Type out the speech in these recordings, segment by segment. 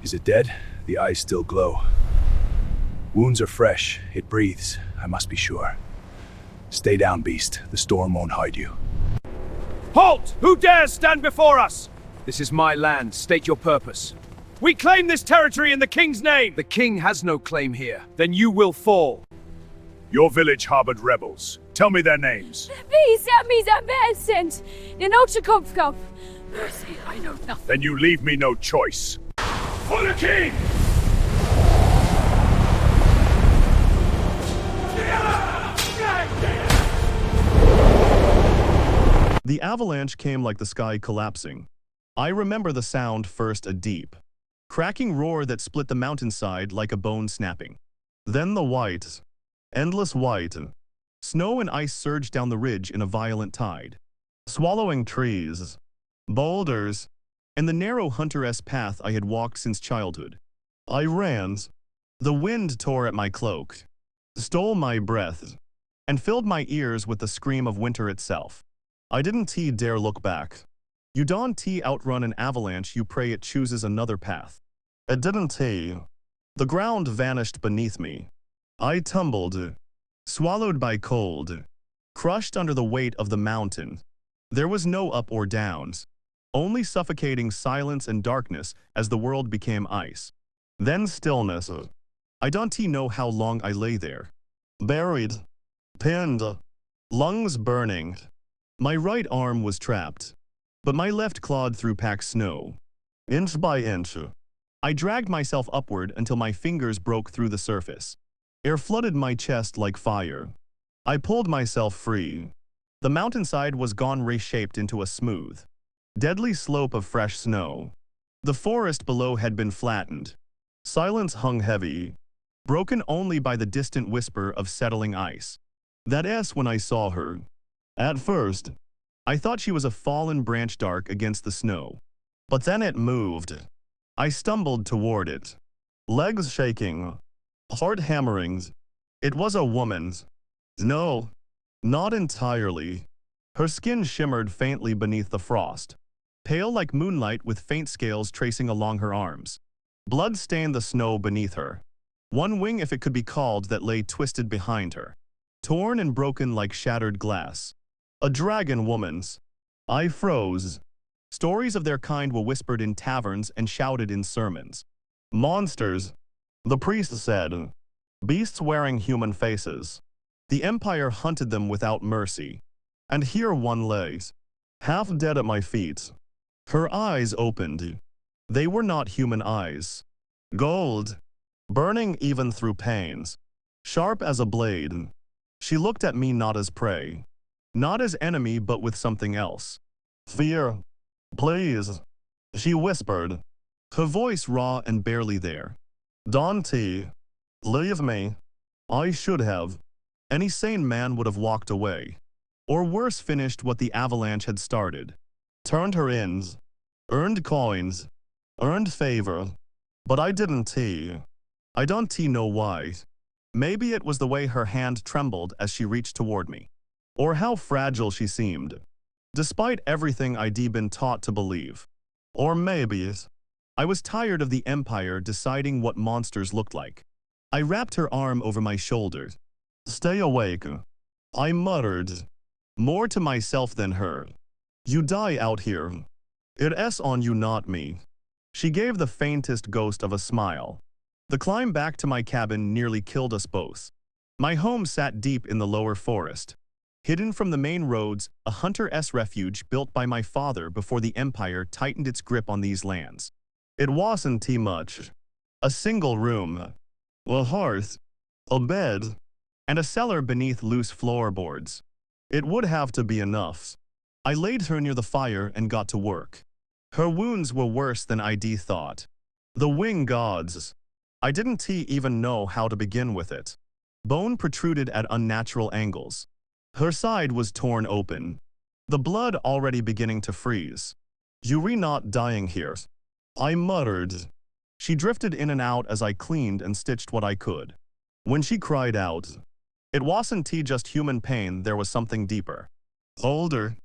Is it dead? The eyes still glow. Wounds are fresh. It breathes. I must be sure. Stay down, beast. The storm won't hide you. Halt! Who dares stand before us? This is my land. State your purpose. We claim this territory in the king's name. The king has no claim here. Then you will fall. Your village harbored rebels. Tell me their names. Sent. Den Kopfkopf. Mercy, I know nothing. Then you leave me no choice. For the king! The avalanche came like the sky collapsing. I remember the sound first, a deep, cracking roar that split the mountainside like a bone snapping. Then the white, endless white, snow and ice surged down the ridge in a violent tide, swallowing trees, boulders, and the narrow hunter-esque path I had walked since childhood. I ran. The wind tore at my cloak, stole my breath, and filled my ears with the scream of winter itself. I didn't dare look back. You don't outrun an avalanche, you pray it chooses another path. It didn't. The ground vanished beneath me. I tumbled, swallowed by cold, crushed under the weight of the mountain. There was no up or downs, only suffocating silence and darkness as the world became ice. Then stillness. I don't know how long I lay there, buried, pinned, lungs burning. My right arm was trapped, but my left clawed through packed snow. Inch by inch, I dragged myself upward until my fingers broke through the surface. Air flooded my chest like fire. I pulled myself free. The mountainside was gone, reshaped into a smooth, deadly slope of fresh snow. The forest below had been flattened. Silence hung heavy, broken only by the distant whisper of settling ice. That's when I saw her. At first, I thought she was a fallen branch dark against the snow. But then it moved. I stumbled toward it, legs shaking, heart hammering. It was a woman's. No, not entirely. Her skin shimmered faintly beneath the frost, pale like moonlight with faint scales tracing along her arms. Blood stained the snow beneath her. One wing, if it could be called, that lay twisted behind her, torn and broken like shattered glass. A dragon woman's. I froze. Stories of their kind were whispered in taverns and shouted in sermons. Monsters, the priest said. Beasts wearing human faces. The Empire hunted them without mercy. And here one lays, half dead at my feet. Her eyes opened. They were not human eyes. Gold, burning even through pains, sharp as a blade. She looked at me not as prey, not as enemy, but with something else. Fear, please, she whispered, her voice raw and barely there. Dante, leave me. I should have. Any sane man would have walked away. Or worse, finished what the avalanche had started. Turned her ins, earned coins, earned favor. But I didn't. I don't know why. Maybe it was the way her hand trembled as she reached toward me, or how fragile she seemed, despite everything I'd been taught to believe. Or maybe I was tired of the Empire deciding what monsters looked like. I wrapped her arm over my shoulder. Stay awake, I muttered, more to myself than her. You die out here. It's on you, not me. She gave the faintest ghost of a smile. The climb back to my cabin nearly killed us both. My home sat deep in the lower forest, hidden from the main roads, a hunter-esque refuge built by my father before the Empire tightened its grip on these lands. It wasn't much. A single room, a hearth, a bed, and a cellar beneath loose floorboards. It would have to be enough. I laid her near the fire and got to work. Her wounds were worse than I'd thought. The wing gods. I didn't even know how to begin with it. Bone protruded at unnatural angles. Her side was torn open, the blood already beginning to freeze. You're not dying here, I muttered. She drifted in and out as I cleaned and stitched what I could. When she cried out, it wasn't just human pain, there was something deeper. Older,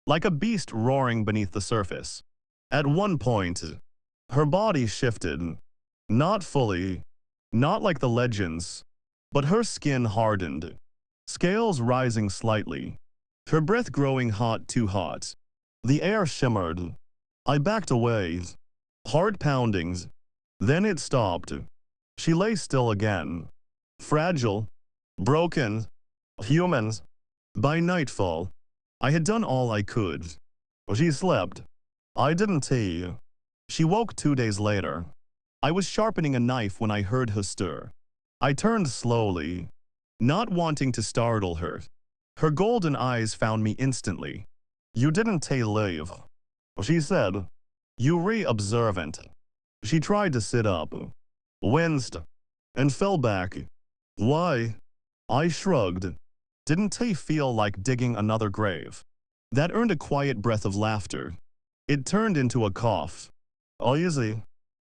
like a beast roaring beneath the surface. At one point, her body shifted, Not fully, not like the legends, but her skin hardened, scales rising slightly, her breath growing hot too hot. The air shimmered. I backed away, heart poundings. Then it stopped. She lay still again, fragile, broken, humans. By nightfall, I had done all I could. She slept. I didn't tea. She woke 2 days later. I was sharpening a knife when I heard her stir. I turned slowly, not wanting to startle her. Her golden eyes found me instantly. You didn't leave, she said. You re-observant. She tried to sit up, winced, and fell back. Why? I shrugged. Didn't feel like digging another grave? That earned a quiet breath of laughter. It turned into a cough. Easy,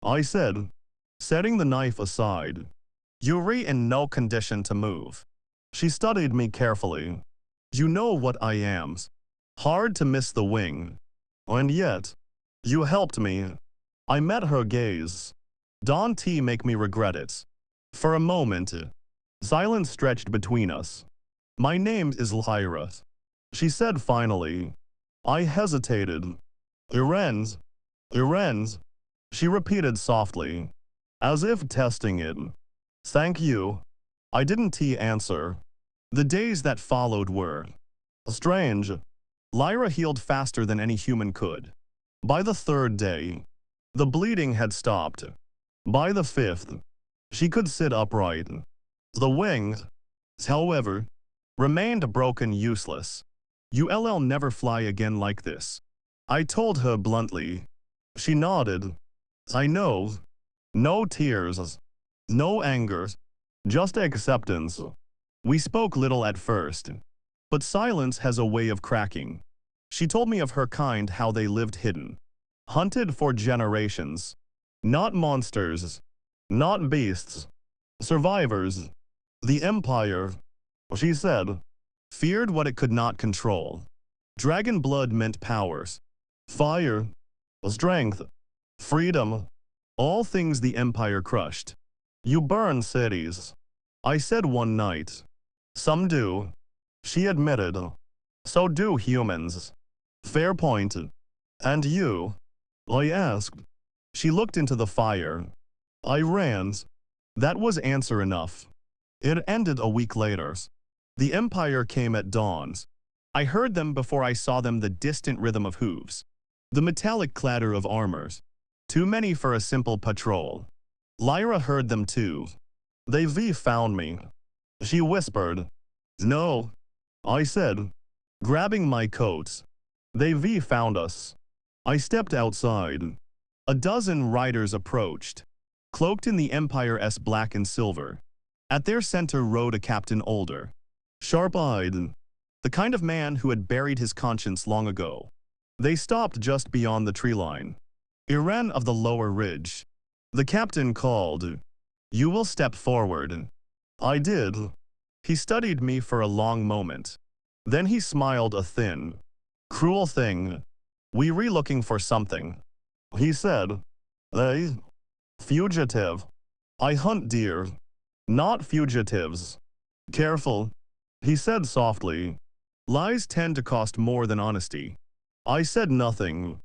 I said, setting the knife aside. You're in no condition to move. She studied me carefully. You know what I am. Hard to miss the wing. And yet, you helped me. I met her gaze. Don't make me regret it. For a moment, silence stretched between us. My name is Lyra, she said finally. I hesitated. Irens, Irens, she repeated softly, as if testing it. Thank you. I didn't answer. The days that followed were strange. Lyra healed faster than any human could. By the 3rd day, the bleeding had stopped. By the 5th, she could sit upright. The wings, however, remained broken, useless. You'll never fly again like this, I told her bluntly. She nodded. I know. No tears, no anger, just acceptance. We spoke little at first, but silence has a way of cracking. She told me of her kind, how they lived hidden, hunted for generations. Not monsters, not beasts, survivors. The Empire, she said, feared what it could not control. Dragon blood meant powers, fire, strength, freedom, all things the Empire crushed. You burn cities, I said one night. Some do, she admitted. So do humans. Fair point. And you? I asked. She looked into the fire. I ran. That was answer enough. It ended a week later. The Empire came at dawn. I heard them before I saw them, the distant rhythm of hooves, the metallic clatter of armors. Too many for a simple patrol. Lyra heard them too. They found me. She whispered. No, I said, grabbing my coat. They found us. I stepped outside. A dozen riders approached, cloaked in the Empire's black and silver. At their center rode a captain older, sharp-eyed, the kind of man who had buried his conscience long ago. They stopped just beyond the tree line. Iran of the lower ridge. The captain called. You will step forward. I did. He studied me for a long moment. Then he smiled, a thin, cruel thing. We looking for something. He said. They? Fugitive. I hunt deer, not fugitives. Careful, he said softly. Lies tend to cost more than honesty. I said nothing.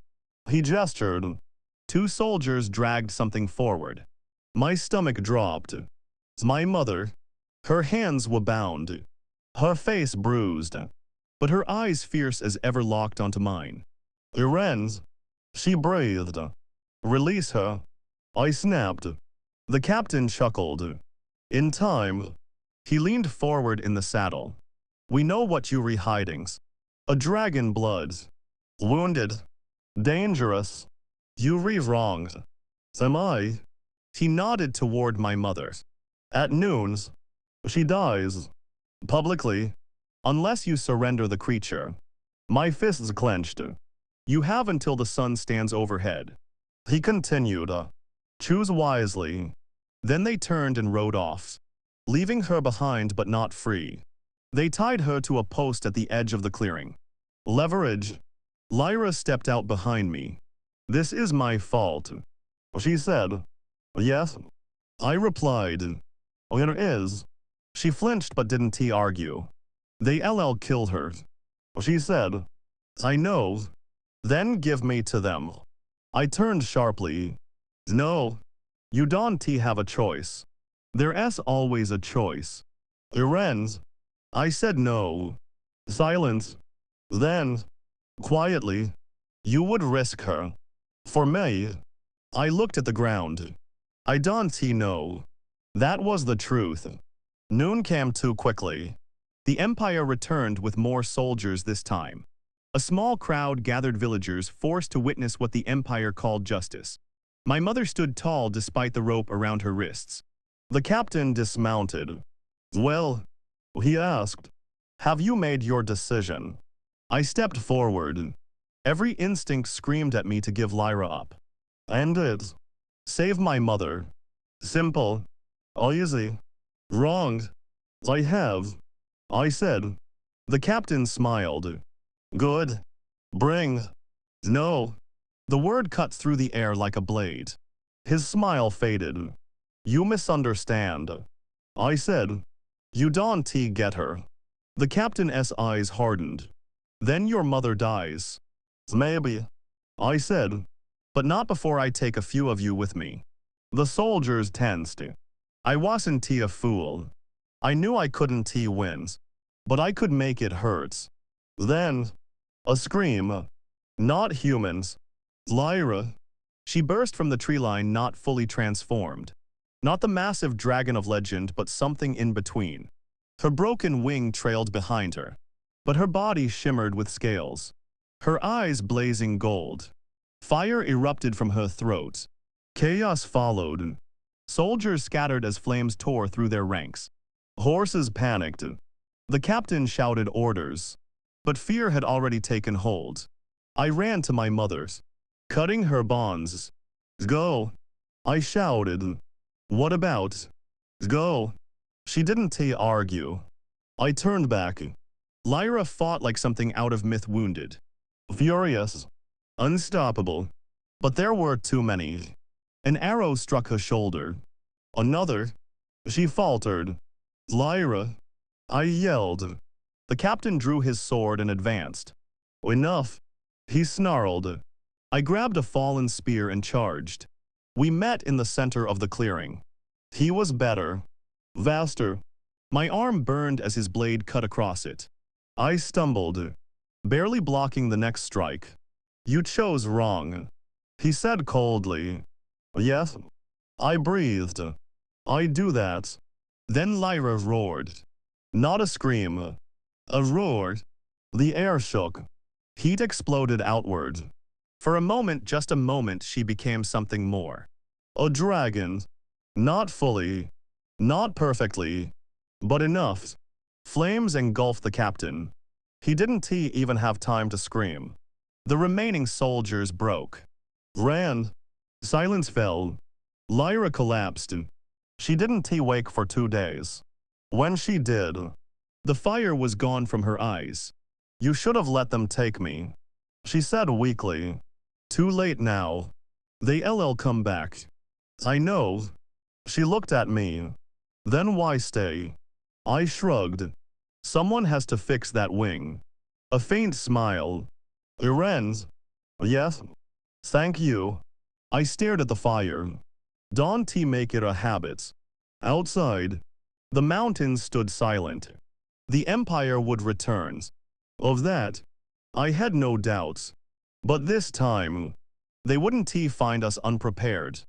He gestured. 2 soldiers dragged something forward. My stomach dropped. My mother. Her hands were bound, her face bruised, but her eyes fierce as ever locked onto mine. Irens, she breathed. Release her. I snapped. The captain chuckled. In time. He leaned forward in the saddle. We know what you're hiding. A dragon blood. Wounded. Dangerous. You wrong. Am I? He nodded toward my mother. At noons, she dies. Publicly. Unless you surrender the creature. My fists clenched. You have until the sun stands overhead. He continued. Choose wisely. Then they turned and rode off, leaving her behind but not free. They tied her to a post at the edge of the clearing. Leverage. Lyra stepped out behind me. This is my fault, she said. Yes, I replied. It is. She flinched but didn't argue. They LL killed her. She said, I know. Then give me to them. I turned sharply. No, you don't have a choice. There's always a choice. Irens. I said no. Silence. Then, quietly, you would risk her. For me. I looked at the ground. I don't know. That was the truth. Noon came too quickly. The Empire returned with more soldiers this time. A small crowd gathered villagers forced to witness what the Empire called justice. My mother stood tall despite the rope around her wrists. The captain dismounted. Well, he asked, have you made your decision? I stepped forward. Every instinct screamed at me to give Lyra up. And it. Save my mother. Simple. Easy. Wrong. I have. I said. The captain smiled. Good. Bring. No. The word cut through the air like a blade. His smile faded. You misunderstand. I said. You don't get her. The captain's eyes hardened. Then your mother dies. Maybe. I said. But not before I take a few of you with me. The soldiers tensed. I wasn't a fool. I knew I couldn't win. But I could make it hurt. Then, a scream. Not humans. Lyra. She burst from the tree line not fully transformed. Not the massive dragon of legend, but something in between. Her broken wing trailed behind her. But her body shimmered with scales. Her eyes blazing gold. Fire erupted from her throat. Chaos followed. Soldiers scattered as flames tore through their ranks. Horses panicked. The captain shouted orders. But fear had already taken hold. I ran to my mother's, cutting her bonds. Go. I shouted. What about? Go. She didn't argue. I turned back. Lyra fought like something out of myth, wounded. Furious. Unstoppable. But there were too many. An arrow struck her shoulder. Another. She faltered. Lyra. I yelled. The captain drew his sword and advanced. Enough. He snarled. I grabbed a fallen spear and charged. We met in the center of the clearing. He was better. Vaster. My arm burned as his blade cut across it. I stumbled, barely blocking the next strike. You chose wrong. He said coldly. Yes. I breathed. I do that. Then Lyra roared. Not a scream. A roar. The air shook. Heat exploded outward. For a moment, just a moment, she became something more. A dragon. Not fully. Not perfectly. But enough. Flames engulfed the captain. He didn't even have time to scream. The remaining soldiers broke. Ran. Silence fell. Lyra collapsed. She didn't wake for 2 days. When she did, the fire was gone from her eyes. You should have let them take me. She said weakly. Too late now. They come back. I know. She looked at me. Then why stay? I shrugged. Someone has to fix that wing. A faint smile. Irens. Yes. Thank you. I stared at the fire. Don't make it a habit. Outside, the mountains stood silent. The Empire would return. Of that, I had no doubts. But this time, they wouldn't find us unprepared.